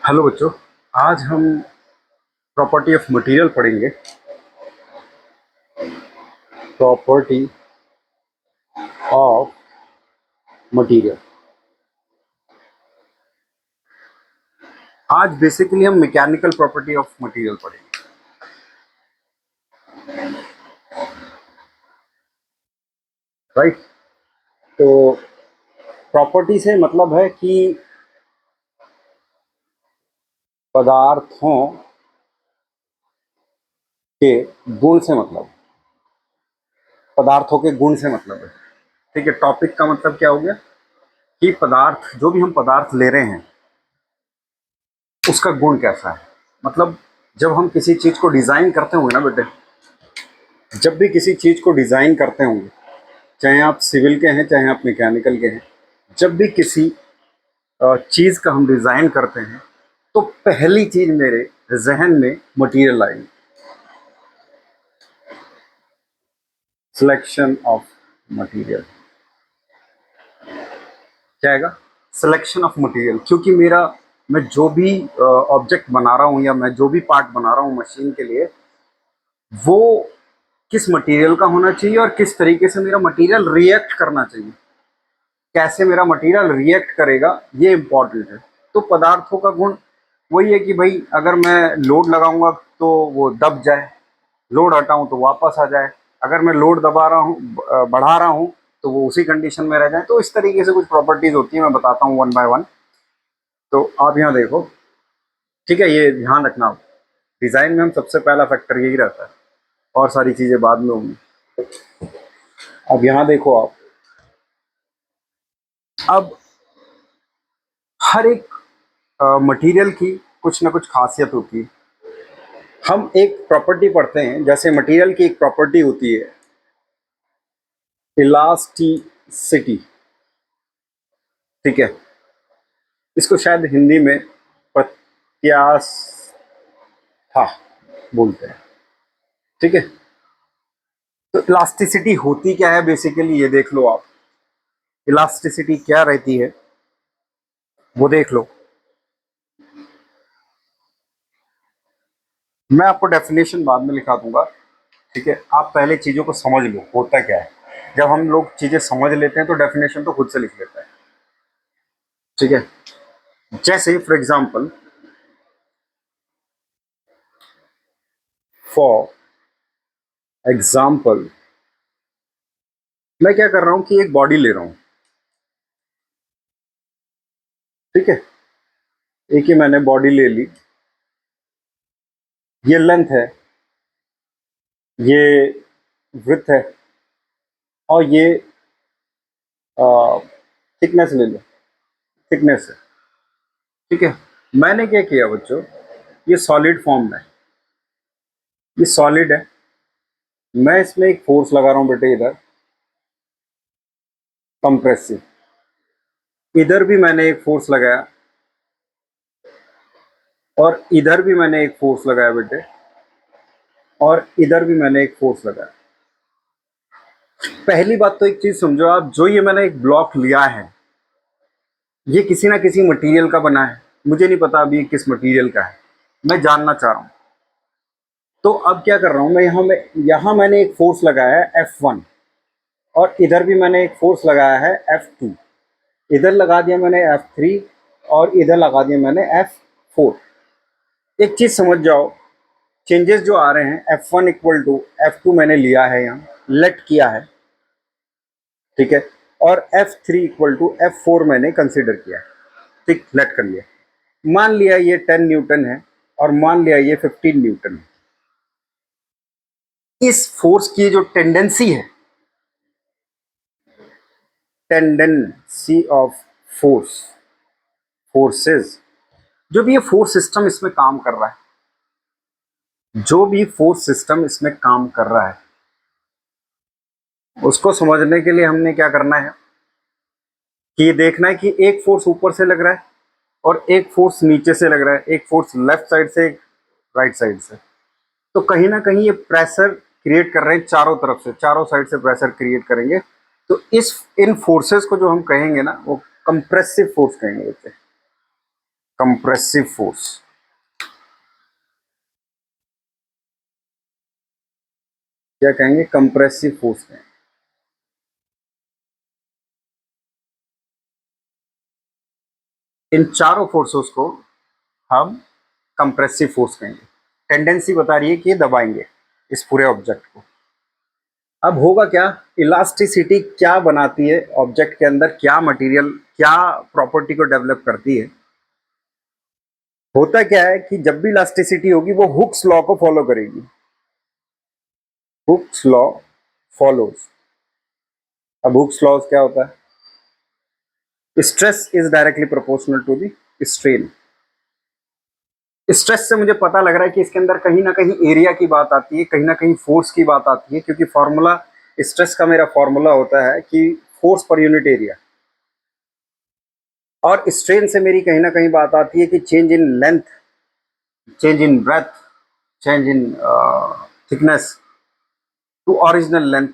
Hello बच्चों, आज हम प्रॉपर्टी ऑफ मटेरियल पढ़ेंगे। Property of material. आज बेसिकली हम मैकेनिकल प्रॉपर्टी ऑफ मटेरियल पढ़ेंगे। राइट। तो प्रॉपर्टी से मतलब है कि पदार्थों के गुण से मतलब, पदार्थों के गुण से मतलब है। ठीक है, टॉपिक का मतलब क्या हो गया कि पदार्थ, जो भी हम पदार्थ ले रहे हैं उसका गुण कैसा है। मतलब जब हम किसी चीज को डिजाइन करते होंगे ना बेटे, जब भी किसी चीज को डिजाइन करते होंगे, चाहे आप सिविल के हैं चाहे आप मैकेनिकल के हैं, जब भी किसी चीज का हम डिजाइन करते हैं तो पहली चीज मेरे जहन में मटेरियल आएगी। सिलेक्शन ऑफ मटेरियल क्या आएगा? Selection of material. क्योंकि मैं जो भी ऑब्जेक्ट बना रहा हूँ या मैं जो भी पार्ट बना रहा हूँ मशीन के लिए, वो किस मटेरियल का होना चाहिए और किस तरीके से मेरा मटेरियल रिएक्ट करना चाहिए। कैसे मेरा मटेरियल रिएक्ट करेगा ये इंपॉर्टेंट है। तो पदार्थों का गुण वही है कि भाई अगर मैं लोड लगाऊंगा तो वो दब जाए, लोड हटाऊं तो वापस आ जाए, अगर मैं लोड दबा रहा हूँ बढ़ा रहा हूँ तो वो उसी कंडीशन में रह जाए। तो इस तरीके से कुछ प्रॉपर्टीज होती है, मैं बताता हूँ वन बाय वन। तो आप यहाँ देखो, ठीक है, ये ध्यान रखना, डिजाइन में हम सबसे पहला फैक्टर यही रहता है और सारी चीजें बाद में होंगी। अब यहाँ देखो आप, अब हर एक मटेरियल की कुछ ना कुछ खासियत होती है। हम एक प्रॉपर्टी पढ़ते हैं, जैसे मटेरियल की एक प्रॉपर्टी होती है इलास्टिसिटी। ठीक है, इसको शायद हिंदी में प्रत्यास्था बोलते हैं। ठीक है, तो इलास्टिसिटी होती क्या है बेसिकली, ये देख लो आप। इलास्टिसिटी क्या रहती है वो देख लो। मैं आपको डेफिनेशन बाद में लिखा दूंगा। ठीक है, आप पहले चीजों को समझ लो होता क्या है। जब हम लोग चीजें समझ लेते हैं तो डेफिनेशन तो खुद से लिख लेते हैं। ठीक है, जैसे फॉर एग्जाम्पल मैं क्या कर रहा हूं कि एक बॉडी ले रहा हूं। ठीक है, एक ही मैंने बॉडी ले ली, ये लेंथ है, ये विड्थ है और ये थिकनेस ले लो, थिकनेस है। ठीक है, मैंने क्या किया बच्चों, ये सॉलिड फॉर्म में, ये सॉलिड है, मैं इसमें एक फोर्स लगा रहा हूं बेटे, इधर कंप्रेसिव, इधर भी मैंने एक फोर्स लगाया और इधर भी मैंने एक फोर्स लगाया बेटे, और इधर भी मैंने एक फोर्स लगाया। पहली बात तो एक चीज समझो आप, जो ये मैंने एक ब्लॉक लिया है ये किसी ना किसी मटेरियल का बना है। मुझे नहीं पता अभी किस मटेरियल का है, मैं जानना चाह रहा हूं। तो अब क्या कर रहा हूं मैं, यहां मैंने एक फोर्स लगाया है F1 और इधर भी मैंने एक फोर्स लगाया है F2, इधर लगा दिया मैंने F3 और इधर लगा दिया मैंने F4। एक चीज समझ जाओ, चेंजेस जो आ रहे हैं, F1 इक्वल टू F2 मैंने लिया है, यहाँ लेट किया है। ठीक है, और F3 इक्वल टू F4 मैंने कंसिडर किया है। ठीक, लेट कर लिया, मान लिया ये 10 न्यूटन है और मान लिया ये 15 न्यूटन है। इस फोर्स की जो टेंडेंसी है, टेंडेंसी ऑफ फोर्स, फोर्सेस, जो भी ये फोर्स सिस्टम इसमें काम कर रहा है, जो भी फोर्स सिस्टम इसमें काम कर रहा है, उसको समझने के लिए हमने क्या करना है कि ये देखना है कि एक फोर्स ऊपर से लग रहा है और एक फोर्स नीचे से लग रहा है, एक फोर्स लेफ्ट साइड से, एक राइट साइड से। तो कहीं ना कहीं ये प्रेशर क्रिएट कर रहे हैं चारों तरफ से, चारों साइड से प्रेशर क्रिएट करेंगे। तो इन फोर्सेस को जो हम कहेंगे ना, वो कंप्रेसिव फोर्स कहेंगे इसे, कंप्रेसिव फोर्स। क्या कहेंगे? कंप्रेसिव फोर्स कहेंगे। इन चारों फोर्सेस को हम कंप्रेसिव फोर्स कहेंगे। टेंडेंसी बता रही है कि ये दबाएंगे इस पूरे ऑब्जेक्ट को। अब होगा क्या, इलास्टिसिटी क्या बनाती है ऑब्जेक्ट के अंदर, क्या मटेरियल क्या प्रॉपर्टी को डेवलप करती है। होता क्या है कि जब भी इलास्टिसिटी होगी वो हुक्स लॉ को फॉलो करेगी। Hooke's law follows. अब हुक्स लॉ क्या होता है? Stress is directly proportional to the strain. Stress से मुझे पता लग रहा है कि इसके अंदर कहीं ना कहीं एरिया की बात आती है, कहीं ना कहीं फोर्स की बात आती है, क्योंकि फॉर्मूला स्ट्रेस का मेरा फॉर्मूला होता है कि फोर्स पर यूनिट एरिया। और स्ट्रेन से मेरी कहीं ना कहीं बात आती है कि change in length, change in breadth, change in thickness to original length.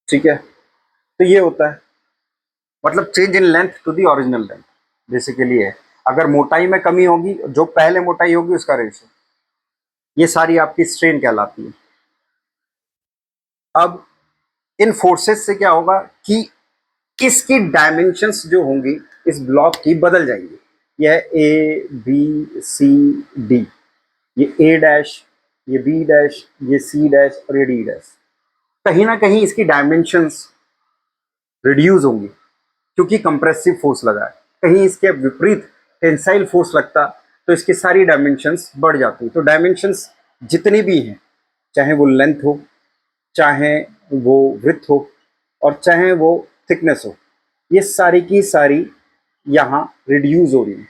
ठीक है, तो ये होता है, मतलब change in length to the original length basically है। अगर मोटाई में कमी होगी, जो पहले मोटाई होगी उसका रेशो, ये सारी आपकी स्ट्रेन कहलाती है। अब इन फोर्सेस से क्या होगा कि इसकी डायमेंशंस जो होंगी इस ब्लॉक की बदल जाएंगी। यह ए बी सी डी, ये ए डैश, ये बी डैश, ये सी डैश और ये डी डैश, कहीं ना कहीं इसकी डायमेंशंस रिड्यूस होंगी क्योंकि कंप्रेसिव फोर्स लगा है। कहीं इसके विपरीत टेंसाइल फोर्स लगता तो इसकी सारी डायमेंशंस बढ़ जाती। तो डायमेंशंस जितनी भी हैं, चाहे वो लेंथ हो, चाहे वो विड्थ हो, और चाहे वो थिकनेस हो, ये सारी की सारी यहाँ रिड्यूस हो रही है।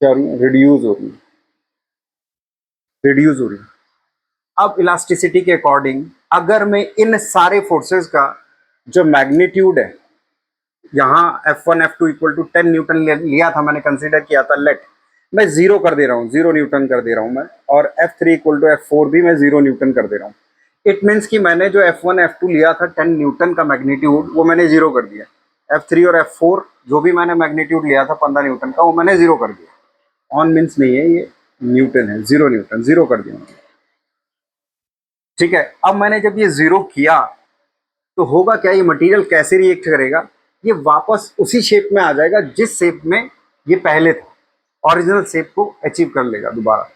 क्या हो रही है? रिड्यूस हो रही है, रिड्यूस हो रही है। अब इलास्टिसिटी के अकॉर्डिंग अगर मैं इन सारे फोर्सेस का जो मैग्नीट्यूड है, यहाँ F1 F2 equal to 10 Newton लिया था, मैंने कंसीडर किया था, लेट मैं जीरो कर दे रहा हूँ, 0 न्यूटन कर दे रहा हूँ मैं, और F3 इक्वल टू F4 भी मैं 0 न्यूटन कर दे रहा हूँ। इट मीन्स कि मैंने जो F1 F2 लिया था 10 न्यूटन का मैग्नीट्यूड, वो मैंने 0 कर दिया। F3 और F4 जो भी मैंने मैग्नीट्यूड लिया था 15 न्यूटन का, वो मैंने 0 कर दिया। ऑन मीन्स नहीं है, ये न्यूटन है, 0 न्यूटन, 0 कर दिया मैंने। ठीक है, अब मैंने जब ये 0 किया तो होगा क्या, ये मटेरियल कैसे रिएक्ट करेगा, ये वापस उसी शेप में आ जाएगा जिस शेप में ये पहले था, ओरिजिनल शेप को अचीव कर लेगा दोबारा।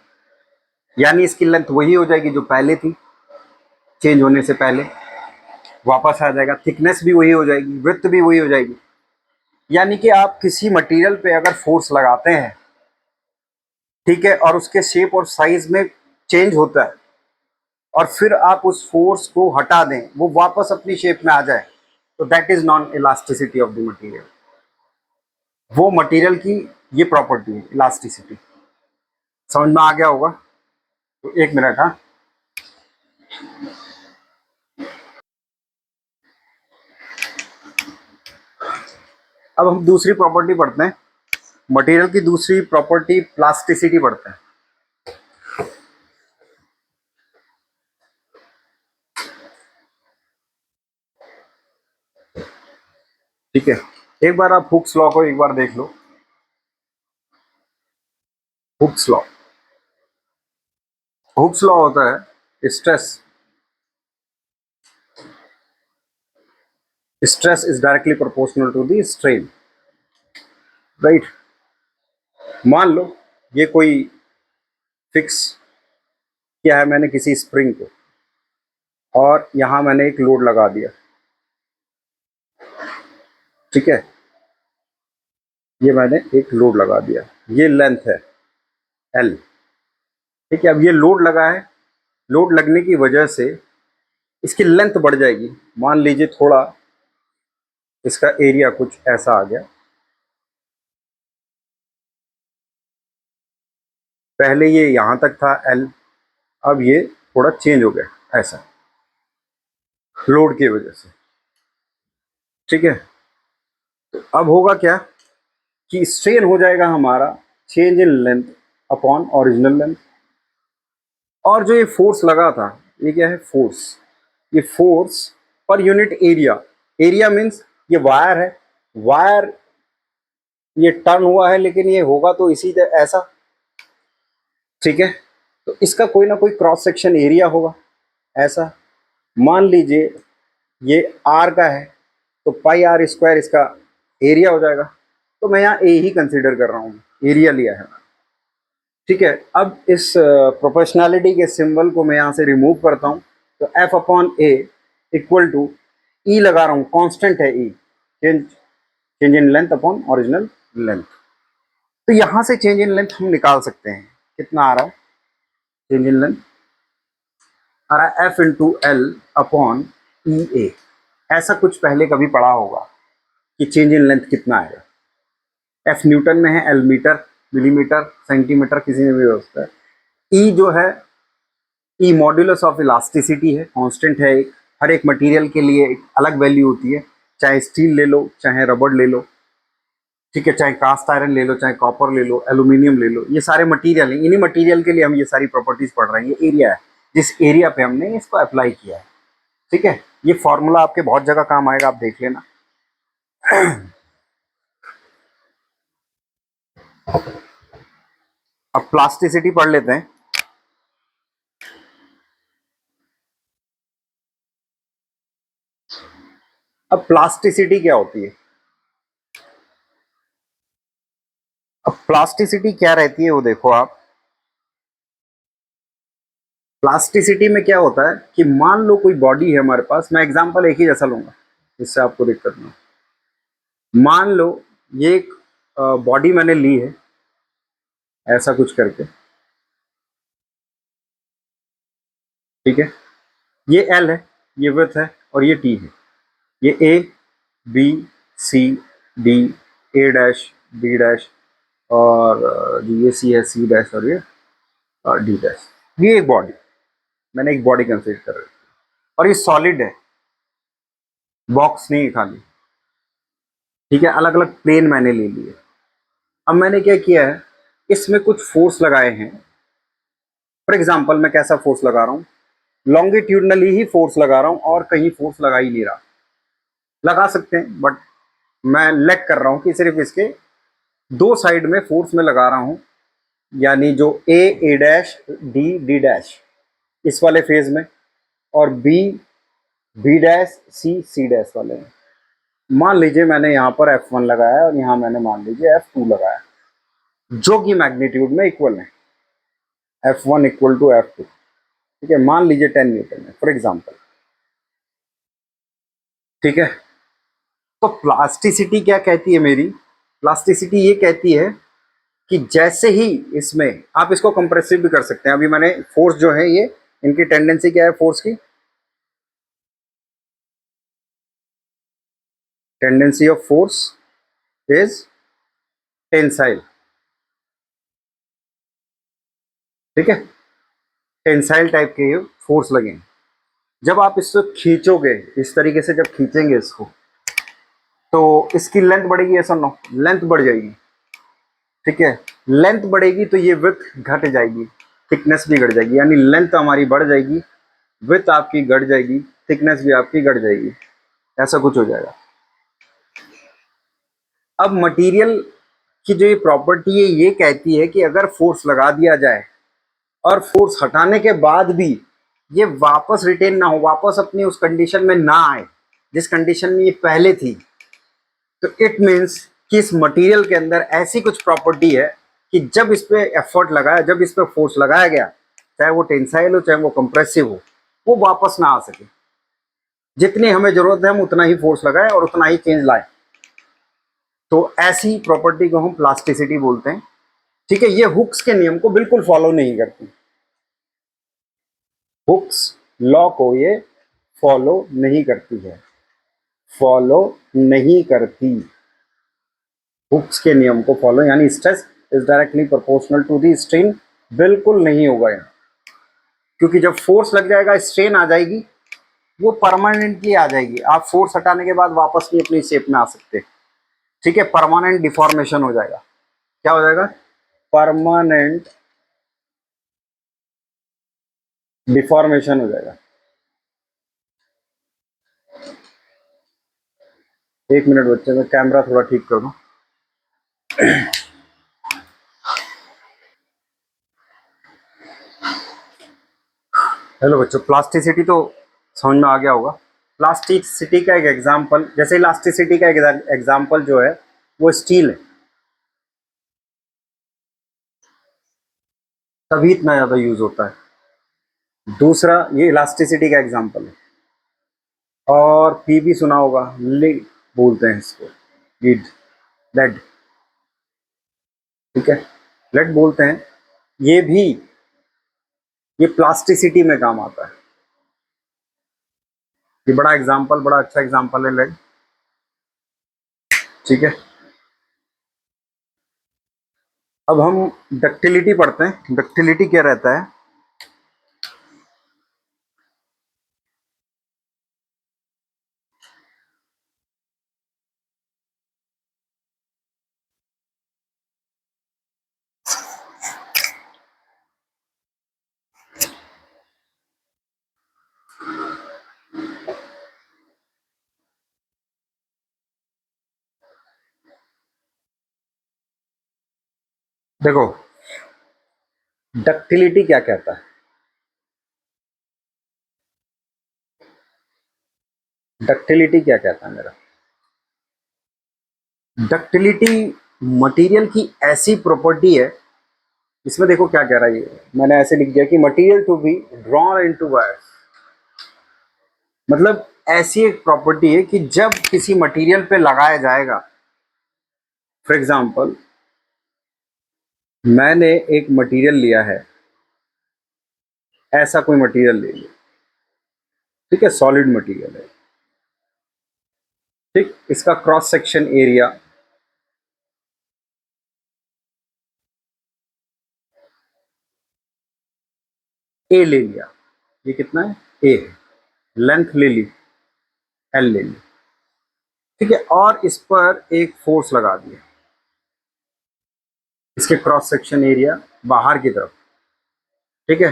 यानी इसकी लेंथ वही हो जाएगी जो पहले थी, चेंज होने से पहले वापस आ जाएगा। थिकनेस भी वही हो जाएगी, विड्थ भी वही हो जाएगी। यानी कि आप किसी मटेरियल पे अगर फोर्स लगाते हैं, ठीक है, और उसके शेप और साइज में चेंज होता है, और फिर आप उस फोर्स को हटा दें, वो वापस अपनी शेप में आ जाए, तो that is non elasticity of the material. वो मटेरियल की ये प्रॉपर्टी है, इलास्टिसिटी। समझ में आ गया होगा? तो एक मिनट, हाँ। अब हम दूसरी प्रॉपर्टी पढ़ते हैं, मटेरियल की दूसरी प्रॉपर्टी प्लास्टिसिटी पढ़ते हैं। ठीक है, एक बार आप हुक्स लॉ को एक बार देख लो। हुक्स लॉ, हुक्स लॉ होता है stress, stress is directly proportional to the strain, right. मान लो ये कोई फिक्स किया है मैंने किसी स्प्रिंग को, और यहां मैंने एक लोड लगा दिया। ठीक है, ये मैंने एक लोड लगा दिया, ये लेंथ है L। ठीक है, अब ये लोड लगा है, लोड लगने की वजह से इसकी लेंथ बढ़ जाएगी। मान लीजिए थोड़ा इसका एरिया कुछ ऐसा आ गया, पहले ये यहां तक था L, अब ये थोड़ा चेंज हो गया ऐसा, लोड की वजह से। ठीक है, तो अब होगा क्या कि स्ट्रेन हो जाएगा हमारा change in length upon original length. और जो ये फोर्स लगा था, ये क्या है? फोर्स। ये force per unit area, area means ये वायर है, वायर ये टर्न हुआ है, लेकिन ये होगा तो इसी ऐसा, ठीक है। तो इसका कोई ना कोई क्रॉस सेक्शन एरिया होगा ऐसा। मान लीजिए ये आर का है, तो पाई आर स्क्वायर इसका एरिया हो जाएगा। तो मैं यहाँ ए ही कंसीडर कर रहा हूँ, एरिया लिया है, ठीक है। अब इस प्रोपोर्शनैलिटी के सिंबल को मैं यहाँ से रिमूव करता हूँ, तो F upon A equal to E लगा रहा हूँ, कांस्टेंट है E, change change in length upon original length. तो यहाँ से चेंज इन लेंथ हम निकाल सकते हैं, कितना आ रहा है चेंज इन लेंथ, आ रहा है एफ इंटू एल अपॉन ई ए। ऐसा कुछ पहले कभी पढ़ा होगा कि चेंज इन लेंथ कितना आएगा। एफ न्यूटन में है, एल मीटर, मिलीमीटर, सेंटीमीटर, किसी में भी हो सकता है। ई जो है, ई मॉड्यूलस ऑफ इलास्टिसिटी है, कांस्टेंट है एक, हर एक मटेरियल के लिए एक अलग वैल्यू होती है, चाहे स्टील ले लो चाहे रबड़ ले लो, ठीक है, चाहे कास्ट आयरन ले लो चाहे कॉपर ले लो, एल्यूमिनियम ले लो, ये सारे मटेरियल हैं। इन्हीं मटेरियल के लिए हम ये सारी प्रॉपर्टीज पढ़ रहे हैं। ये एरिया है जिस एरिया पे हमने इसको अप्लाई किया है, ठीक है। ये फॉर्मूला आपके बहुत जगह काम आएगा, आप देख लेना। अब प्लास्टिसिटी पढ़ लेते हैं। अब प्लास्टिसिटी क्या होती है, अब प्लास्टिसिटी क्या रहती है वो देखो आप। प्लास्टिसिटी में क्या होता है कि मान लो कोई बॉडी है हमारे पास, मैं एग्जांपल एक ही जैसा लूंगा, इससे आपको दिक्कत नहीं। मान लो ये एक बॉडी मैंने ली है ऐसा कुछ करके, ठीक है। ये एल है, ये विड्थ है, और ये टी है। ये A B C D, A dash B dash, और ये सी है, सी डैश, और ये डी डैश। ये एक बॉडी, मैंने एक बॉडी कंसीडर कर रही, और ये सॉलिड है, बॉक्स नहीं है खाली, ठीक है। अलग अलग प्लेन मैंने ले लिए। अब मैंने क्या किया है, इसमें कुछ फोर्स लगाए हैं। फॉर एग्जाम्पल मैं कैसा फोर्स लगा रहा हूँ, लॉन्गिट्यूडनली ही फोर्स लगा रहा हूँ, और कहीं फोर्स लगा ही नहीं रहा। लगा सकते हैं बट मैं लेग कर रहा हूँ कि सिर्फ इसके दो साइड में फोर्स में लगा रहा हूँ, यानी जो A dash, D D dash इस वाले फेज में, और B B dash, C dash वाले में। मान लीजिए मैंने यहाँ पर F1 लगाया है, और यहाँ मैंने मान लीजिए F2 लगाया, जो कि मैग्नीट्यूड में इक्वल है, F1 इक्वल टू F2, ठीक है। मान लीजिए 10 न्यूटन है फॉर एग्जाम्पल, ठीक है। तो प्लास्टिसिटी क्या कहती है मेरी, प्लास्टिसिटी ये कहती है कि जैसे ही इसमें, आप इसको कंप्रेसिव भी कर सकते हैं। अभी मैंने फोर्स जो है ये, इनकी टेंडेंसी क्या है फोर्स की, tendency of force is tensile, ठीक है। टेंसाइल टाइप के फोर्स लगेंगे। जब आप इसको खींचोगे, इस तरीके से जब खींचेंगे इसको, तो इसकी लेंथ बढ़ेगी, ऐसा नो, लेंथ बढ़ जाएगी, ठीक है। लेंथ बढ़ेगी तो ये विड्थ घट जाएगी, थिकनेस भी घट जाएगी, यानी लेंथ हमारी बढ़ जाएगी, विड्थ आपकी घट जाएगी, थिकनेस भी आपकी घट जाएगी, ऐसा कुछ हो जाएगा। अब मटेरियल की जो ये प्रॉपर्टी है ये कहती है कि अगर फोर्स लगा दिया जाए और फोर्स हटाने के बाद भी ये वापस रिटेन ना हो, वापस अपनी उस कंडीशन में ना आए जिस कंडीशन में ये पहले थी, तो इट मीन्स कि इस मटेरियल के अंदर ऐसी कुछ प्रॉपर्टी है कि जब इस पे एफर्ट लगाया, जब इस पे फोर्स लगाया गया, चाहे वो टेंसाइल हो चाहे वो कंप्रेसिव हो, वो वापस ना आ सके। जितनी हमें जरूरत है हम उतना ही फोर्स लगाए और उतना ही चेंज लाए। तो ऐसी प्रॉपर्टी को हम प्लास्टिसिटी बोलते हैं, ठीक है। ये हुक्स के नियम को बिल्कुल फॉलो नहीं करती, हुक्स लॉ को ये फॉलो नहीं करती है, फॉलो नहीं करती। हुक्स के नियम को फॉलो, यानी stress is directly proportional to the strain, बिल्कुल नहीं होगा यहाँ। क्योंकि जब फोर्स लग जाएगा स्ट्रेन आ जाएगी, वो परमानेंटली आ जाएगी। आप फोर्स हटाने के बाद वापस नहीं अपनी शेप में आ सकते, ठीक है। परमानेंट डिफॉर्मेशन हो जाएगा। क्या हो जाएगा, परमानेंट डिफॉर्मेशन हो जाएगा। एक मिनट बच्चे, मैं कैमरा थोड़ा ठीक कर दूं। हेलो बच्चों, प्लास्टिसिटी तो समझ में आ गया होगा। प्लास्टिसिटी का एक एग्जांपल, जैसे इलास्टिसिटी का एक एग्जांपल जो है वो स्टील है, तभी इतना ज़्यादा यूज होता है। दूसरा, ये इलास्टिसिटी का एग्जांपल है। और पी भी सुना होगा, लीड बोलते हैं इसको, लीड, लेड, ठीक है, लेड बोलते हैं। ये भी, ये प्लास्टिसिटी में काम आता है। ये बड़ा एग्जांपल, बड़ा अच्छा एग्जांपल है लेड, ठीक है। अब हम डक्टिलिटी पढ़ते हैं। डक्टिलिटी क्या रहता है? देखो, डक्टिलिटी क्या कहता है? डक्टिलिटी क्या कहता है मेरा? डक्टिलिटी मटेरियल की ऐसी प्रॉपर्टी है, इसमें देखो क्या कह रहा है ये, मैंने ऐसे लिख दिया कि material to be drawn into wires. मतलब ऐसी एक प्रॉपर्टी है कि जब किसी मटेरियल पे लगाया जाएगा, फॉर एग्जांपल मैंने एक मटेरियल लिया है, ऐसा कोई मटेरियल ले लिया, ठीक है, सॉलिड मटेरियल है, ठीक, इसका क्रॉस सेक्शन एरिया ए ले लिया। ये कितना है? ए है। लेंथ ले ली, एल ले ली, ठीक है, और इस पर एक फोर्स लगा दिया, इसके क्रॉस सेक्शन एरिया बाहर की तरफ, ठीक है।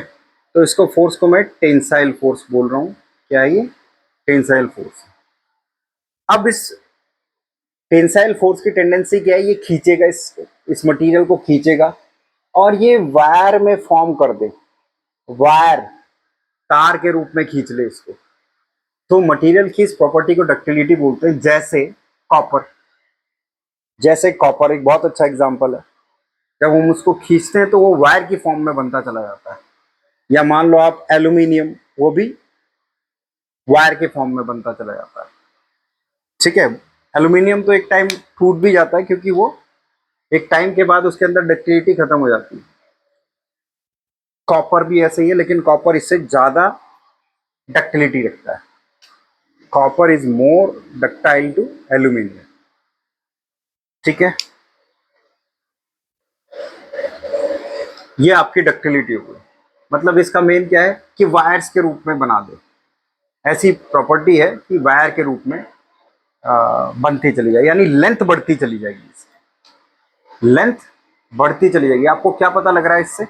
तो इसको फोर्स को मैं टेंसाइल फोर्स बोल रहा हूं। क्या है ये? Tensile force. अब इस टेंसाइल फोर्स की टेंडेंसी क्या है? ये खींचेगा, इस मटेरियल को खींचेगा और ये वायर में फॉर्म कर दे, वायर, तार के रूप में खींच ले इसको। तो मटेरियल की इस प्रॉपर्टी को डक्टिलिटी बोलते हैं। जैसे कॉपर, जैसे कॉपर एक बहुत अच्छा एग्जांपल है। जब हम उसको खींचते हैं तो वो वायर की फॉर्म में बनता चला जाता है। या मान लो आप एल्यूमिनियम, वो भी वायर के फॉर्म में बनता चला जाता है, ठीक है। एल्यूमिनियम तो एक टाइम टूट भी जाता है, क्योंकि वो एक टाइम के बाद उसके अंदर डक्टिलिटी खत्म हो जाती है। कॉपर भी ऐसे ही है, लेकिन कॉपर इससे ज्यादा डक्टिलिटी रखता है। Copper is more ductile to aluminium, ठीक है। ये आपकी डक्टिलिटी हो गई। मतलब इसका मेन क्या है कि वायर्स के रूप में बना दे। ऐसी प्रॉपर्टी है कि वायर के रूप में बनती चली जाएगी, यानी लेंथ बढ़ती चली जाएगी, लेंथ बढ़ती चली जाएगी। आपको क्या पता लग रहा है इससे?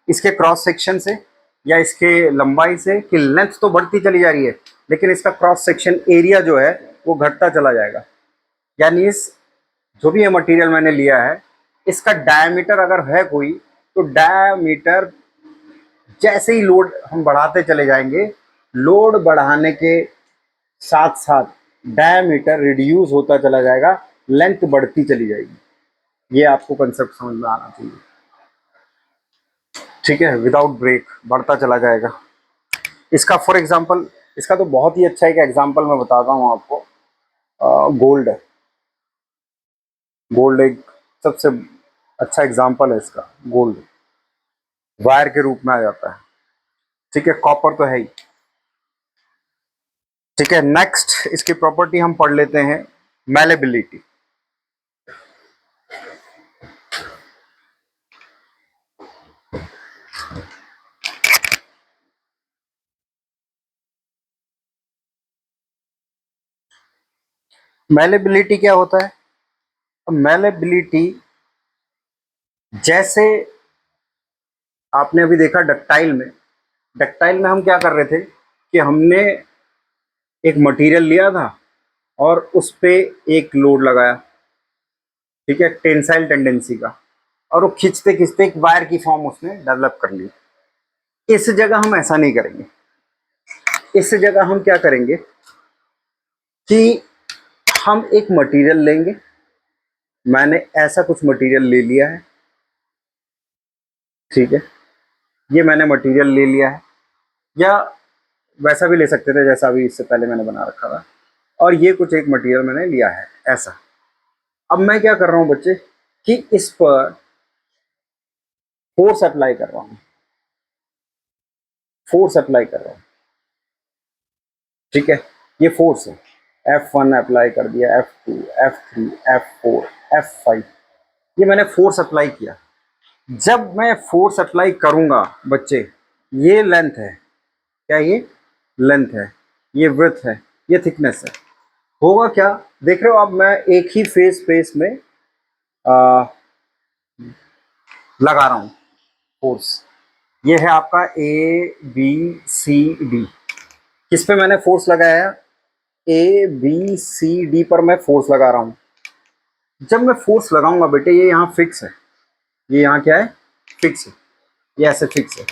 इसके क्रॉस सेक्शन से या इसके लंबाई से कि लेंथ तो बढ़ती चली जा रही है, लेकिन इसका क्रॉस सेक्शन एरिया जो है वो घटता चला जाएगा। यानी इस, जो भी ये मटेरियल मैंने लिया है, इसका डायमीटर अगर है कोई, तो डायमीटर जैसे ही लोड हम बढ़ाते चले जाएंगे, लोड बढ़ाने के साथ साथ डायमीटर रिड्यूस होता चला जाएगा, लेंथ बढ़ती चली जाएगी। ये आपको कंसेप्ट समझ में आना चाहिए, ठीक है। विदाउट ब्रेक बढ़ता चला जाएगा। इसका फॉर एग्जांपल, इसका तो बहुत ही अच्छा एक एग्जांपल मैं बताता हूँ आपको। गोल्ड, गोल्ड एक सबसे अच्छा एग्जांपल है इसका। गोल्ड वायर के रूप में आ जाता है, ठीक है। कॉपर तो है ही, ठीक है। नेक्स्ट इसकी प्रॉपर्टी हम पढ़ लेते हैं, मैलेबिलिटी। मैलेबिलिटी क्या होता है? मैलेबिलिटी, जैसे आपने अभी देखा डक्टाइल में, डक्टाइल में हम क्या कर रहे थे कि हमने एक मटेरियल लिया था, और उस पे एक लोड लगाया, ठीक है, टेंसाइल टेंडेंसी का, और वो खींचते खींचते एक वायर की फॉर्म उसने डेवलप कर ली। इस जगह हम ऐसा नहीं करेंगे। इस जगह हम क्या करेंगे कि हम एक मटेरियल लेंगे। मैंने ऐसा कुछ मटेरियल ले लिया है, ठीक है, ये मैंने मटेरियल ले लिया है, या वैसा भी ले सकते थे जैसा अभी इससे पहले मैंने बना रखा था, और ये कुछ एक मटेरियल मैंने लिया है ऐसा। अब मैं क्या कर रहा हूँ बच्चे कि इस पर फोर्स अप्लाई कर रहा हूँ, फोर्स अप्लाई कर रहा हूँ, ठीक है, ये फोर्स है। F1 अप्लाई कर दिया, F2, F3, F4, F5, ये मैंने फोर्स अप्लाई किया। जब मैं फोर्स अप्लाई करूंगा बच्चे, ये लेंथ है, क्या ये लेंथ है, ये विड्थ है, ये थिकनेस है, होगा क्या देख रहे हो आप। मैं एक ही फेज स्पेस में लगा रहा हूं फोर्स। ये है आपका ABCD, किस पे मैंने फोर्स लगाया, ABCD पर मैं फोर्स लगा रहा हूं। जब मैं फोर्स लगाऊंगा बेटे, ये यहाँ फिक्स है, ये यहाँ क्या है, फिक्स है, ये ऐसे फिक्स है।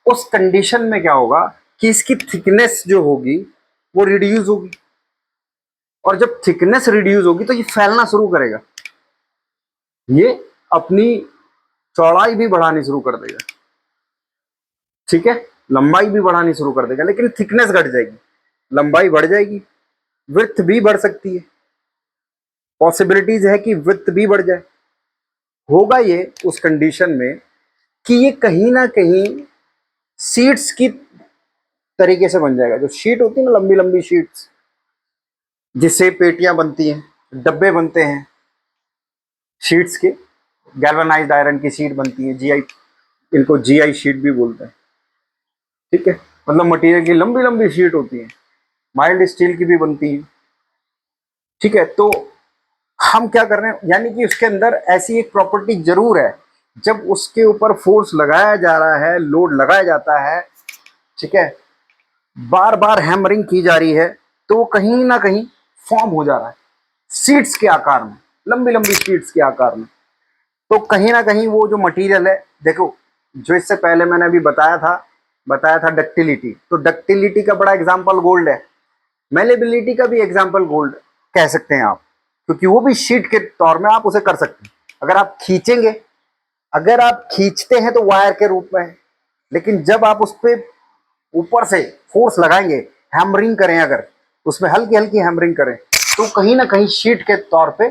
उस कंडीशन में क्या होगा कि इसकी थिकनेस जो होगी वो रिड्यूस होगी, और जब थिकनेस रिड्यूस होगी तो ये फैलना शुरू करेगा, ये अपनी चौड़ाई भी बढ़ानी शुरू कर देगा, ठीक है, लंबाई भी बढ़ानी शुरू कर देगा, लेकिन थिकनेस घट जाएगी, लंबाई बढ़ जाएगी, विड्थ भी बढ़ सकती है, पॉसिबिलिटीज है कि विड्थ भी बढ़ जाए। होगा ये उस कंडीशन में कि ये कहीं ना कहीं शीट्स की तरीके से बन जाएगा। जो शीट होती है ना, लंबी लंबी शीट्स जिससे पेटियां बनती हैं, डब्बे बनते हैं शीट्स के, गैल्वेनाइज्ड आयरन की शीट बनती है, जीआई, इनको जीआई शीट भी बोलते हैं, ठीक है, मतलब मटेरियल की लंबी लंबी शीट होती है, माइल्ड स्टील की भी बनती है, ठीक है। तो हम क्या कर रहे हैं, यानी कि उसके अंदर ऐसी एक प्रॉपर्टी जरूर है, जब उसके ऊपर फोर्स लगाया जा रहा है, लोड लगाया जाता है, ठीक है, बार बार हैमरिंग की जा रही है, तो वो कहीं ना कहीं फॉर्म हो जा रहा है शीट्स के आकार में, लंबी लंबी शीट्स के आकार में। तो कहीं ना कहीं वो जो मटेरियल है, देखो जो इससे पहले मैंने अभी बताया था डक्टिलिटी, तो डक्टिलिटी का बड़ा एग्जांपल गोल्ड है, मेलेबिलिटी का भी एग्जांपल गोल्ड कह सकते हैं आप, क्योंकि वो भी शीट के तौर में आप उसे कर सकते हैं। अगर आप खींचेंगे, अगर आप खींचते हैं तो वायर के रूप में है, लेकिन जब आप उस पर ऊपर से फोर्स लगाएंगे, हैमरिंग करें, अगर उसमें हल्की हल्की हैमरिंग करें, तो कहीं ना कहीं शीट के तौर पे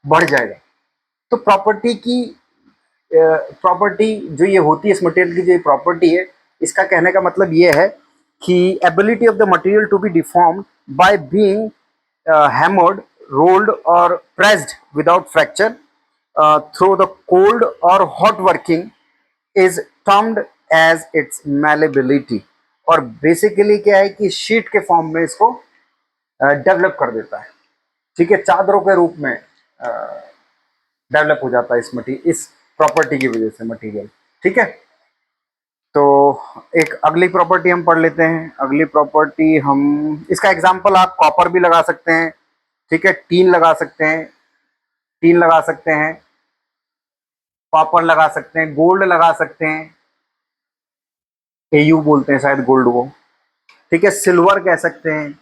बढ़ जाएगा। तो प्रॉपर्टी जो ये होती है, इस मटेरियल की जो प्रॉपर्टी है, इसका कहने का मतलब ये है कि ability of the material to be deformed by being hammered, rolled और pressed without fracture through the cold और hot working is termed as its malleability. और बेसिकली क्या है कि शीट के फॉर्म में इसको डेवलप कर देता है, ठीक है, चादरों के रूप में डेवलप हो जाता है इस प्रॉपर्टी की वजह से मटेरियल, ठीक है। तो एक अगली प्रॉपर्टी हम पढ़ लेते हैं। अगली प्रॉपर्टी हम, इसका एग्जांपल आप कॉपर भी लगा सकते हैं, ठीक है, टीन लगा सकते हैं, टीन लगा सकते हैं, कॉपर लगा सकते हैं, गोल्ड लगा सकते हैं, एयू बोलते हैं शायद गोल्ड को, ठीक है, सिल्वर कह सकते हैं,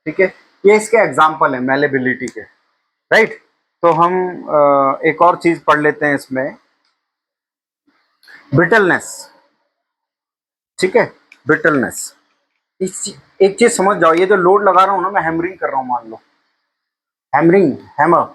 ठीक है। ये इसके एग्जाम्पल है मेलेबिलिटी के, राइट। तो हम एक और चीज पढ़ लेते हैं इसमें, ब्रिटलनेस, ठीक है, ब्रिटलनेस। एक चीज समझ जाओ, ये जो लोड लगा रहा हूं ना, मैं हैमरिंग कर रहा हूं, मान लो हैमरिंग, हैमर,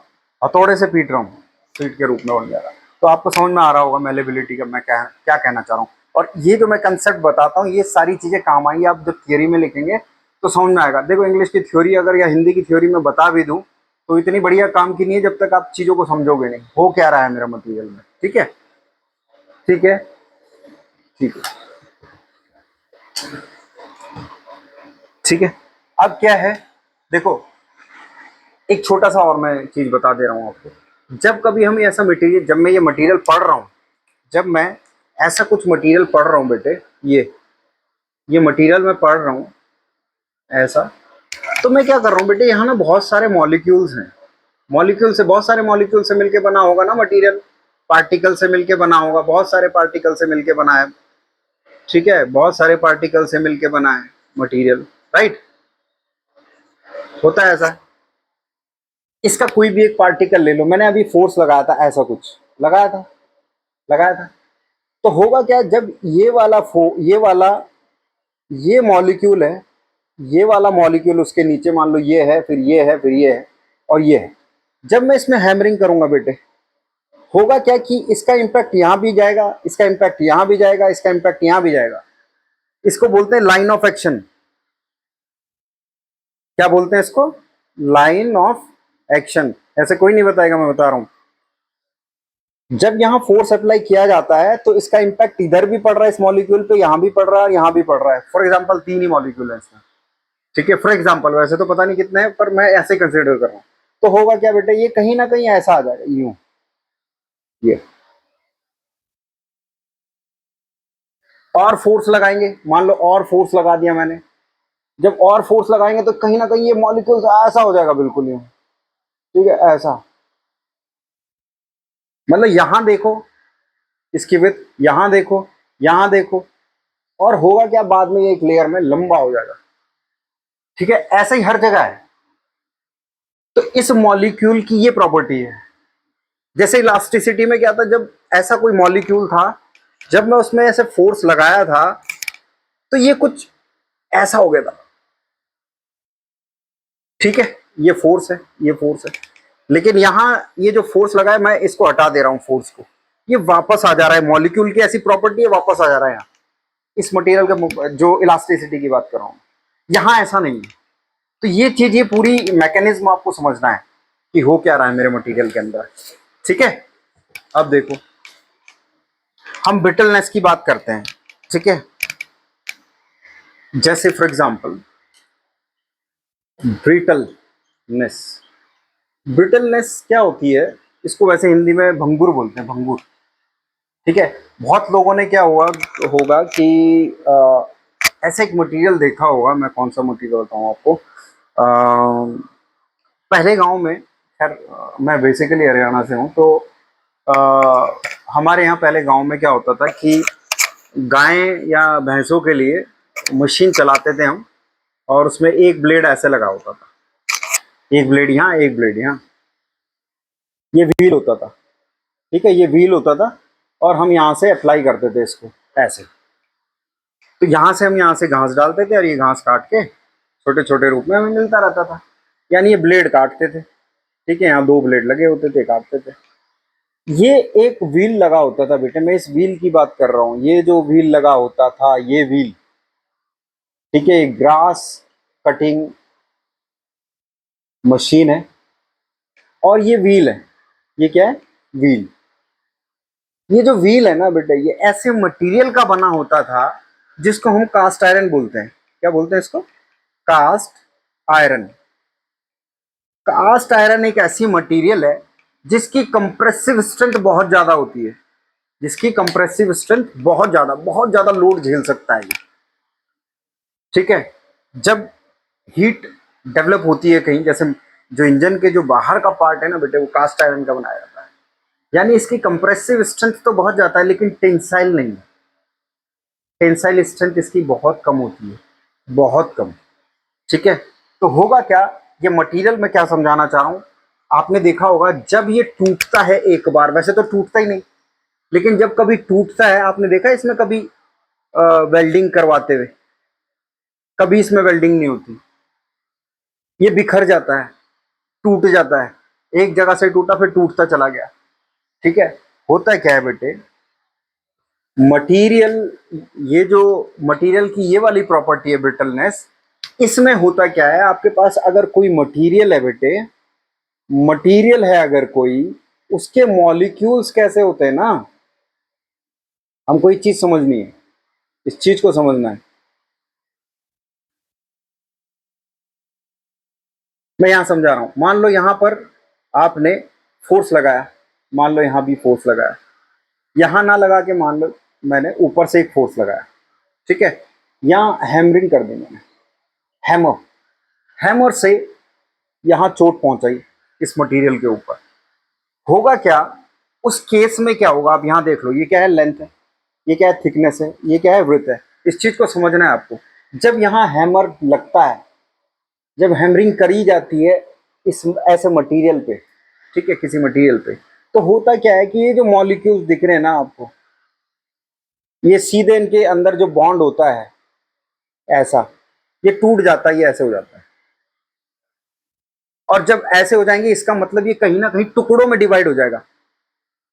हथौड़े से पीट रहा हूँ, पीट के रूप में बन जाएगा। तो आपको समझ में आ रहा होगा मेलेबिलिटी का मैं क्या क्या कहना चाह रहा हूँ। और ये जो मैं कंसेप्ट बताता हूँ, ये सारी चीजें काम आएंगी, आप जब थियोरी में लिखेंगे तो समझ में आएगा। देखो इंग्लिश की थ्योरी अगर या हिंदी की थ्योरी में बता भी दूं तो इतनी बढ़िया काम की नहीं है जब तक आप चीजों को समझोगे नहीं, हो क्या रहा है मेरा मटेरियल में, ठीक है, ठीक है, ठीक है, ठीक है। अब क्या है, देखो एक छोटा सा और मैं चीज बता दे रहा हूँ आपको। जब कभी हम ऐसा मटेरियल, जब मैं ये मटेरियल पढ़ रहा हूँ, जब मैं ऐसा कुछ मटेरियल पढ़ रहा हूँ बेटे, ये मटेरियल मैं पढ़ रहा हूँ ऐसा, तो मैं क्या कर रहा हूँ बेटे, यहाँ ना बहुत सारे मॉलिक्यूल्स हैं, मॉलिक्यूल से, बहुत सारे मॉलिक्यूल से मिलके बना होगा ना मटेरियल, पार्टिकल से मिलके बना होगा, बहुत सारे पार्टिकल से मिलके बना है, ठीक है, बहुत सारे पार्टिकल से मिलके बना है मटेरियल, राइट, होता है ऐसा। इसका कोई भी एक पार्टिकल ले लो, मैंने अभी फोर्स लगाया था, ऐसा कुछ लगाया था, तो होगा क्या, जब ये मॉलिक्यूल है, ये वाला मॉलिक्यूल उसके नीचे मान लो ये है, फिर ये है, फिर ये है, और ये है, जब मैं इसमें हैमरिंग करूंगा बेटे, होगा क्या कि इसका इम्पैक्ट यहां भी जाएगा, इसका इम्पैक्ट यहां भी जाएगा, इसका इम्पैक्ट यहां भी जाएगा। इसको बोलते हैं लाइन ऑफ एक्शन। क्या बोलते हैं इसको? Line of action. ऐसे कोई नहीं बताएगा, मैं बता रहा हूं। जब यहां फोर्स अप्लाई किया जाता है तो इसका इम्पैक्ट इधर भी पड़ रहा है, इस मॉलिक्यूल पे, यहां भी पड़ रहा है, यहां भी पड़ रहा है। फॉर एग्जाम्पल 3 ही मॉलिक्यूल है इसमें, ठीक है, फॉर एग्जाम्पल, वैसे तो पता नहीं कितने हैं, पर मैं ऐसे कंसिडर कर रहा हूं। तो होगा क्या बेटे, ये कहीं ना कहीं ऐसा आ जाएगा, यूं, ये, और फोर्स लगाएंगे, मान लो और फोर्स लगा दिया मैंने, जब और फोर्स लगाएंगे तो कहीं ना कहीं ये मॉलिक्यूल्स ऐसा हो जाएगा, बिल्कुल यूं, ठीक है, ऐसा, मतलब यहां देखो, इसकी विड्थ, यहां देखो, यहां देखो, और होगा क्या, बाद में ये एक लेयर में लंबा हो जाएगा, ठीक है, ऐसा ही हर जगह है। तो इस मॉलिक्यूल की ये प्रॉपर्टी है। जैसे इलास्टिसिटी में क्या था, जब ऐसा कोई मॉलिक्यूल था, जब मैं उसमें ऐसे फोर्स लगाया था तो ये कुछ ऐसा हो गया था, ठीक है, ये फोर्स है, ये फोर्स है, लेकिन यहां ये जो फोर्स लगा है, मैं इसको हटा दे रहा हूं फोर्स को, ये वापस आ जा रहा है, मॉलिक्यूल की ऐसी प्रॉपर्टी है, वापस आ जा रहा है यहाँ, इस मटेरियल का जो इलास्टिसिटी की बात कर रहा हूं, यहां ऐसा नहीं है। तो ये चीज, ये पूरी मैकेनिज्म आपको समझना है कि हो क्या रहा है मेरे मटेरियल के अंदर, ठीक है। अब देखो, हम ब्रिटलनेस की बात करते हैं, ठीक है, जैसे फॉर एग्जांपल ब्रिटलनेस, ब्रिटलनेस क्या होती है, इसको वैसे हिंदी में भंगुर बोलते हैं, भंगुर, ठीक है। बहुत लोगों ने क्या हुआ होगा कि ऐसा एक मटेरियल देखा होगा, मैं कौन सा मटेरियल बताऊं आपको, पहले गांव में, खैर मैं बेसिकली हरियाणा से हूं, तो हमारे यहाँ पहले गांव में क्या होता था कि गाय या भैंसों के लिए मशीन चलाते थे हम, और उसमें एक ब्लेड ऐसे लगा होता था, एक ब्लेड यहाँ, एक ब्लेड यहाँ, ये व्हील होता था, ठीक है, ये व्हील होता था, और हम यहाँ से अप्लाई करते थे इसको, ऐसे, तो यहाँ से हम यहाँ से घास डालते थे, और ये घास काट के छोटे छोटे रूप में हमें मिलता रहता था, यानी ये ब्लेड काटते थे, ठीक है, यहाँ 2 ब्लेड लगे होते थे, काटते थे। ये एक व्हील लगा होता था बेटे, मैं इस व्हील की बात कर रहा हूँ, ये जो व्हील लगा होता था, ये व्हील, ठीक है, ग्रास कटिंग मशीन है, और ये व्हील है, ये क्या है, व्हील। ये जो व्हील है ना बेटा, ये ऐसे मटेरियल का बना होता था जिसको हम कास्ट आयरन बोलते हैं। क्या बोलते हैं इसको? Cast iron. कास्ट आयरन एक ऐसी मटेरियल है जिसकी कंप्रेसिव स्ट्रेंथ बहुत ज्यादा होती है, जिसकी कंप्रेसिव स्ट्रेंथ बहुत ज्यादा लोड झेल सकता है ये, ठीक है। जब हीट डेवलप होती है कहीं, जैसे जो इंजन के जो बाहर का पार्ट है ना बेटे, वो कास्ट आयरन का बनाया जाता है, यानी इसकी कंप्रेसिव स्ट्रेंथ तो बहुत ज्यादा है, लेकिन टेंसाइल नहीं है, टेंसाइल स्ट्रेंथ इसकी बहुत कम होती है, बहुत कम, ठीक है। तो होगा क्या, ये मटेरियल मैं क्या समझाना चाह रहा हूं, आपने देखा होगा जब ये टूटता है एक बार, वैसे तो टूटता ही नहीं, लेकिन जब कभी टूटता है, आपने देखा इसमें कभी वेल्डिंग करवाते हुए, कभी इसमें वेल्डिंग नहीं होती, ये बिखर जाता है, टूट जाता है, एक जगह से टूटा फिर टूटता चला गया, ठीक है। होता है क्या है बेटे, मटेरियल, ये जो मटेरियल की ये वाली प्रॉपर्टी है ब्रिटलनेस, इसमें होता क्या है, आपके पास अगर कोई मटेरियल है बेटे, मटेरियल है अगर कोई, उसके मॉलिक्यूल्स कैसे होते हैं ना, हमको एक चीज समझनी है, इस चीज को समझना है। मैं यहां समझा रहा हूं, मान लो यहां पर आपने फोर्स लगाया, मान लो यहां भी फोर्स लगाया, यहां ना लगा के मान लो मैंने ऊपर से एक फोर्स लगाया, ठीक है, यहां हैमरिंग कर दी मैंने, हैमर, हैमर से यहाँ चोट पहुंचाई इस मटेरियल के ऊपर, होगा क्या उस केस में? क्या होगा आप यहाँ देख लो, ये क्या है, लेंथ है, ये क्या है, थिकनेस है, ये क्या है, विड्थ है। इस चीज को समझना है आपको। जब यहाँ हैमर लगता है, जब हैमरिंग करी जाती है इस ऐसे मटेरियल पे, ठीक है, किसी मटेरियल पे, तो होता क्या है कि ये जो मॉलिक्यूल्स दिख रहे हैं ना आपको, ये सीधे इनके अंदर जो बॉन्ड होता है ऐसा, ये टूट जाता है, ये ऐसे हो जाता है। और जब ऐसे हो जाएंगे इसका मतलब ये कहीं ना कहीं टुकड़ों में डिवाइड हो जाएगा।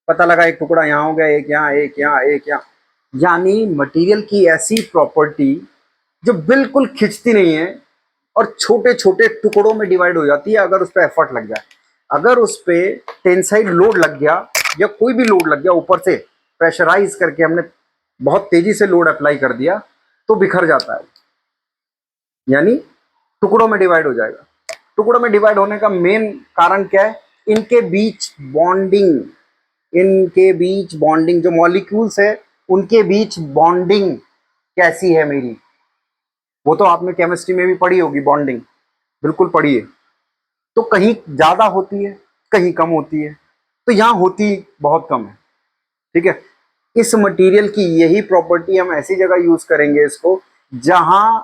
पता लगा एक टुकड़ा यहाँ हो गया, एक यहाँ, एक यहाँ, एक यहाँ। यानी मटेरियल की ऐसी प्रॉपर्टी जो बिल्कुल खिंचती नहीं है और छोटे छोटे टुकड़ों में डिवाइड हो जाती है अगर उस पर एफर्ट लग जाए। अगर उस पर टेंसाइल लोड लग गया या कोई भी लोड लग गया, ऊपर से प्रेशराइज करके हमने बहुत तेजी से लोड अप्लाई कर दिया, तो बिखर जाता है, यानी टुकड़ों में डिवाइड हो जाएगा। टुकड़ों में डिवाइड होने का मेन कारण क्या है? इनके बीच बॉन्डिंग, इनके बीच बॉन्डिंग, जो मॉलिक्यूल्स है उनके बीच बॉन्डिंग कैसी है मेरी, वो तो आपने केमिस्ट्री में भी पढ़ी होगी, बॉन्डिंग बिल्कुल पढ़ी है। तो कहीं ज्यादा होती है, कहीं कम होती है, तो यहां होती बहुत कम है, ठीक है। इस मटेरियल की यही प्रॉपर्टी हम ऐसी जगह यूज करेंगे इसको जहां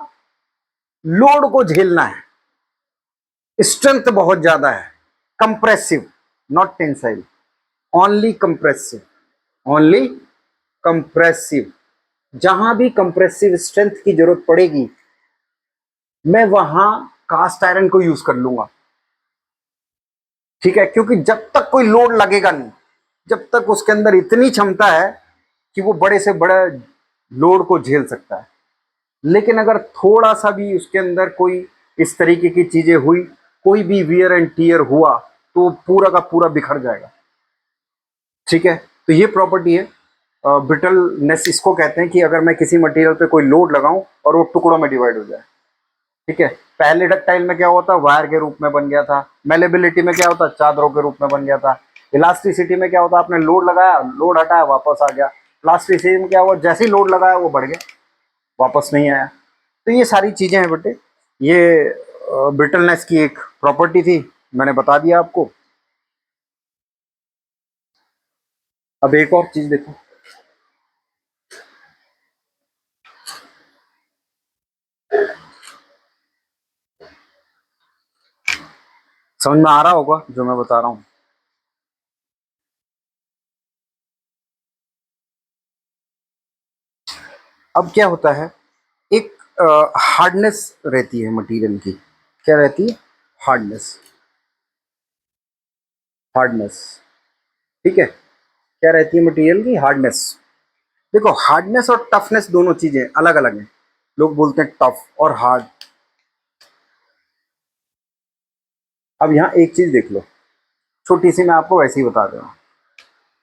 लोड को झेलना है, स्ट्रेंथ बहुत ज्यादा है, compressive, not tensile, only compressive, only compressive. जहां भी कंप्रेसिव स्ट्रेंथ की जरूरत पड़ेगी मैं वहां कास्ट आयरन को यूज कर लूंगा, ठीक है। क्योंकि जब तक कोई लोड लगेगा नहीं, जब तक उसके अंदर इतनी क्षमता है कि वो बड़े से बड़े लोड को झेल सकता है। लेकिन अगर थोड़ा सा भी उसके अंदर कोई इस तरीके की चीजें हुई, कोई भी वियर एंड टीयर हुआ, तो पूरा का पूरा बिखर जाएगा, ठीक है। तो ये प्रॉपर्टी है ब्रिटलनेस, इसको कहते हैं कि अगर मैं किसी मटेरियल पे कोई लोड लगाऊं और वो टुकड़ों में डिवाइड हो जाए, ठीक है। पहले डक्टाइल में क्या होता, वायर के रूप में बन गया था। मेलेबिलिटी में क्या होता, चादरों के रूप में बन गया था। इलास्टिसिटी में क्या होता, आपने लोड लगाया, लोड हटाया, वापस आ गया। प्लास्टिसिटी में क्या हुआ, जैसे ही लोड लगाया वो बढ़ गया, वापस नहीं आया। तो ये सारी चीजें हैं बेटे, ये ब्रिटलनेस की एक प्रॉपर्टी थी, मैंने बता दिया आपको। अब एक और चीज देखो, समझ में आ रहा होगा जो मैं बता रहा हूं। अब क्या होता है, एक हार्डनेस रहती है मटेरियल की। क्या रहती है? हार्डनेस, हार्डनेस, ठीक है। क्या रहती है मटेरियल की? हार्डनेस। देखो, हार्डनेस और टफनेस दोनों चीजें अलग अलग हैं। लोग बोलते हैं टफ और हार्ड। अब यहाँ एक चीज देख लो, छोटी सी, मैं आपको वैसे ही बता दे रहा हूँ।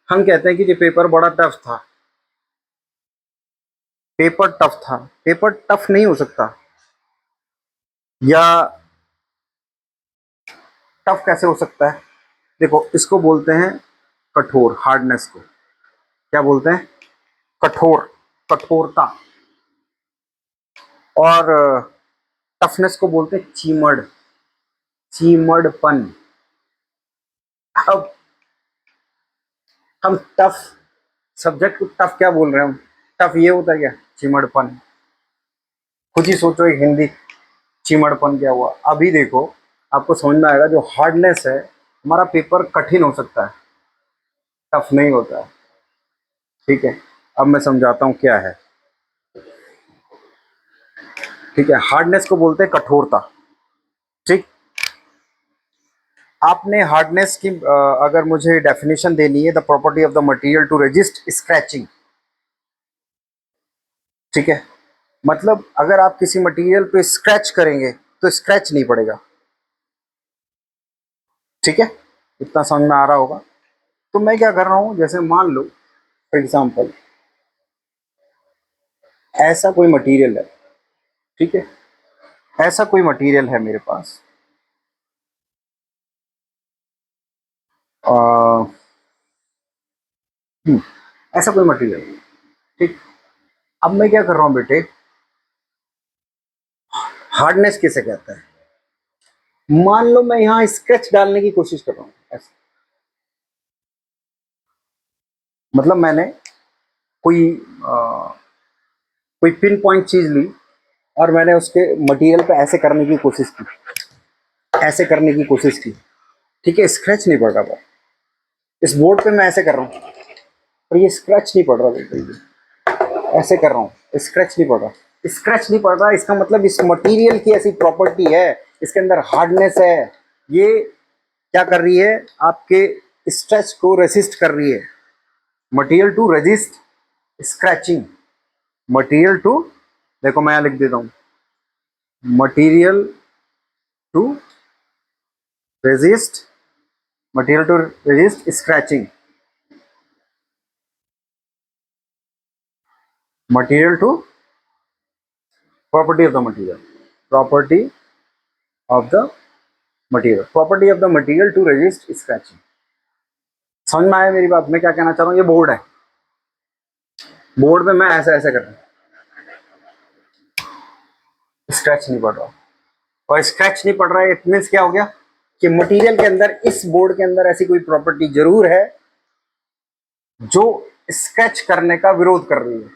हम कहते हैं कि ये पेपर बड़ा टफ था, पेपर टफ था। पेपर टफ नहीं हो सकता, या टफ कैसे हो सकता है? देखो, इसको बोलते हैं कठोर, हार्डनेस को क्या बोलते हैं? कठोर, कठोरता। और टफनेस को बोलते हैं चीमड़, चीमड़पन। अब हम टफ सब्जेक्ट को टफ क्या बोल रहे हैं हम? टफ ये होता है क्या? चिमड़पन। खुद ही सोचो, एक हिंदी चिमड़पन क्या हुआ। अभी देखो, आपको समझ में आएगा, जो हार्डनेस है, हमारा पेपर कठिन हो सकता है, टफ नहीं होता है, ठीक है। अब मैं समझाता हूँ क्या है, ठीक है। हार्डनेस को बोलते हैं कठोरता, ठीक। आपने हार्डनेस की अगर मुझे डेफिनेशन देनी है, the property of the material to resist scratching, ठीक है। मतलब अगर आप किसी मटेरियल पे स्क्रैच करेंगे तो स्क्रैच नहीं पड़ेगा, ठीक है। इतना समझ में आ रहा होगा। तो मैं क्या कर रहा हूं, जैसे मान लो फॉर एग्जांपल ऐसा कोई मटेरियल है, ठीक है। ऐसा कोई मटेरियल है मेरे पास, आ, ऐसा कोई मटेरियल, ठीक। अब मैं क्या कर रहा हूं बेटे, हार्डनेस किसे कहते हैं? मान लो मैं यहाँ स्केच डालने की कोशिश कर रहा हूँ ऐसे, मतलब मैंने कोई कोई पिन पॉइंट चीज ली और मैंने उसके मटेरियल पे ऐसे करने की कोशिश की, ऐसे करने की कोशिश की, ठीक है, स्क्रैच नहीं पड़ रहा था। इस बोर्ड पे मैं ऐसे कर रहा हूँ और ये स्क्रैच नहीं पड़ रहा बिल्कुल भी। ऐसे कर रहा हूँ, स्क्रैच नहीं पड़ रहा। स्क्रैच नहीं पड़ रहा, इसका मतलब इस मटेरियल की ऐसी प्रॉपर्टी है, इसके अंदर हार्डनेस है, ये क्या कर रही है, आपके स्ट्रेच को रेसिस्ट कर रही है। Material to resist scratching, material to, देखो मैं यहाँ लिख देता हूँ, material to resist, material to resist scratching, material to, property of the material, property of the material, property of the material to resist scratching. समझ में आया मेरी बात, मैं क्या कहना चाह रहा हूँ। ये बोर्ड है, बोर्ड में मैं ऐसे ऐसे कर रहा हूँ, स्क्रैच नहीं पड़ रहा, और स्क्रैच नहीं पड़ रहा है, इट मीन्स क्या हो गया कि मटेरियल के अंदर, इस बोर्ड के अंदर ऐसी कोई प्रॉपर्टी जरूर है जो स्क्रैच करने का विरोध कर रही है,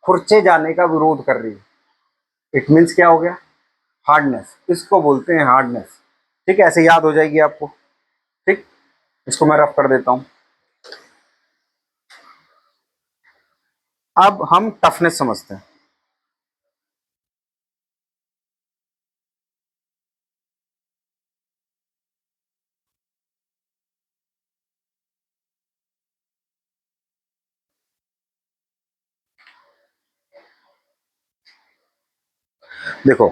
खुरचे जाने का विरोध कर रही है। इट मीन्स क्या हो गया, हार्डनेस, इसको बोलते हैं हार्डनेस। ठीक है, ऐसे याद हो जाएगी आपको। ठीक, इसको मैं रफ कर देता हूं। अब हम टफनेस समझते हैं। देखो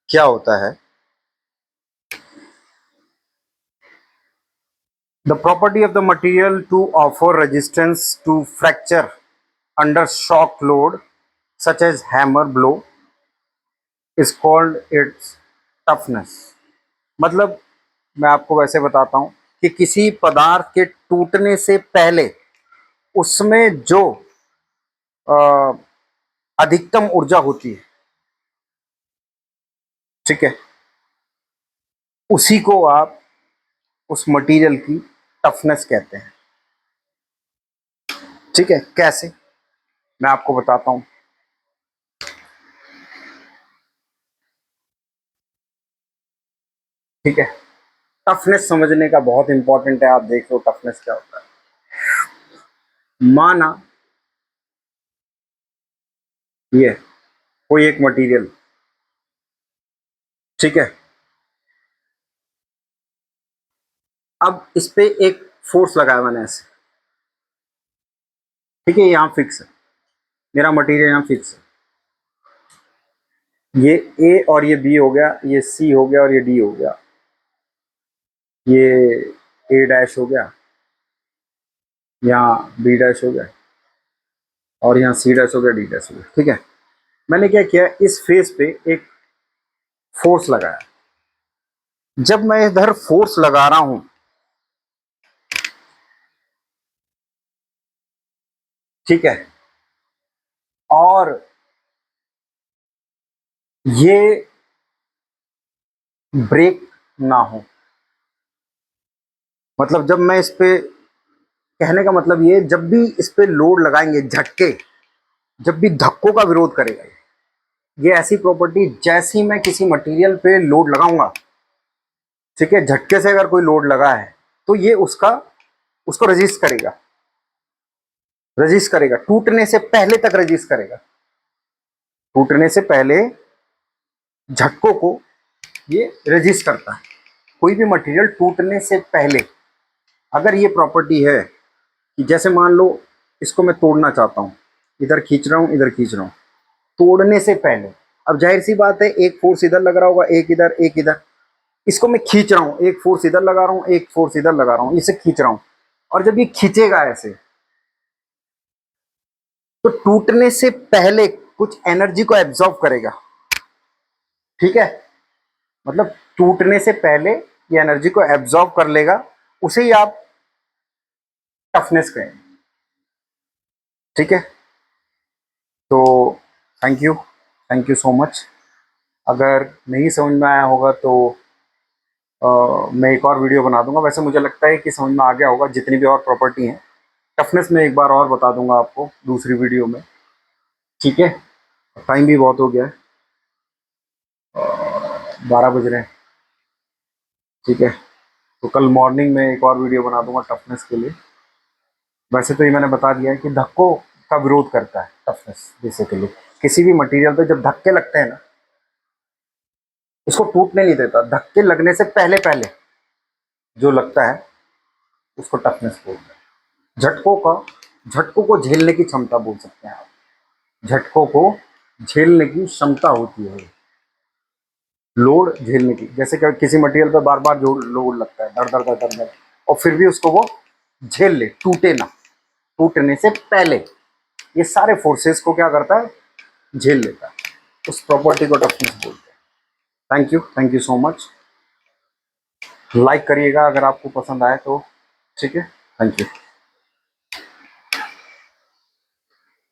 क्या होता है, the property of the material to offer resistance to fracture under shock load such as hammer blow is called its toughness. मतलब मैं आपको वैसे बताता हूं कि किसी पदार्थ के टूटने से पहले उसमें जो अ, अधिकतम ऊर्जा होती है, ठीक है, उसी को आप, उस मटेरियल की टफनेस कहते हैं। ठीक है, कैसे, मैं आपको बताता हूं। ठीक है, टफनेस समझने का बहुत इंपॉर्टेंट है। आप देख लो टफनेस क्या होता है। माना ये कोई एक मटेरियल, ठीक है, अब इस पे एक फोर्स लगाया मैंने ऐसे, ठीक है, यहाँ फिक्स है, मेरा मटेरियल यहाँ फिक्स है, ये ए और ये बी हो गया, ये सी हो गया और ये डी हो गया, ये ए डैश हो गया, यहाँ बी डैश हो गया और यहाँ सी डैश हो गया, डी डैश हो गया। ठीक है, मैंने क्या किया, इस फेस पे एक फोर्स लगाया। जब मैं इधर फोर्स लगा रहा हूं, ठीक है, और ये ब्रेक ना हो, मतलब जब मैं इस पे, कहने का मतलब ये, जब भी इस पे लोड लगाएंगे, झटके, जब भी धक्कों का विरोध करेगा, ये ऐसी प्रॉपर्टी, जैसी मैं किसी मटेरियल पे लोड लगाऊंगा, ठीक है, झटके से अगर कोई लोड लगा है तो ये उसका, उसको रेजिस्ट करेगा, रेजिस्ट करेगा, टूटने से पहले तक रेजिस्ट करेगा, टूटने से पहले झटकों को ये रेजिस्ट करता है। कोई भी मटेरियल टूटने से पहले, अगर ये प्रॉपर्टी है कि जैसे मान लो इसको मैं तोड़ना चाहता हूँ, इधर खींच रहा हूँ, इधर खींच रहा हूँ, तोड़ने से पहले, अब जाहिर सी बात है एक फोर्स इधर लग रहा होगा, एक इधर, एक इधर, इसको मैं खींच रहा हूँ, एक फोर्स इधर लगा रहा हूँ, एक फोर्स इधर लगा रहा हूँ, इसे खींच रहा हूँ, और जब ये खींचेगा ऐसे, तो टूटने से पहले कुछ एनर्जी को एब्जॉर्ब करेगा। ठीक है, मतलब टूटने से पहले ये एनर्जी को एब्जॉर्ब कर लेगा, उसे ही आप टफनेस कहेंगे। ठीक है, तो thank you, thank you so much. अगर नहीं समझ में आया होगा तो मैं एक और वीडियो बना दूंगा। वैसे मुझे लगता है कि समझ में आ गया होगा जितनी भी और प्रॉपर्टी हैं। टफनेस में एक बार और बता दूंगा आपको दूसरी वीडियो में, ठीक है। टाइम भी बहुत हो गया है, 12 बज रहे हैं, ठीक है। तो कल मॉर्निंग में एक और वीडियो बना दूंगा टफनेस के लिए। वैसे तो ये मैंने बता दिया है कि धक्कों का विरोध करता है टफनेस बेसिकली। किसी भी मटेरियल पे जब धक्के लगते हैं ना, उसको टूटने नहीं देता। धक्के लगने से पहले पहले जो लगता है उसको टफनेस बोलते हैं। झटकों को झेलने की क्षमता बोल सकते हैं आप। झटकों को झेलने की क्षमता होती है, लोड झेलने की। जैसे कि किसी मटेरियल पर बार बार जो लोड लगता है, दर दर दर दर दर, और फिर भी उसको वो झेल ले, टूटे ना, टूटने से पहले ये सारे फोर्सेस को क्या करता है, झेल लेता है। उस प्रॉपर्टी को टफनेस बोलते हैं। Thank you so much. Like करिएगा अगर आपको पसंद आए तो, ठीक है। Thank you.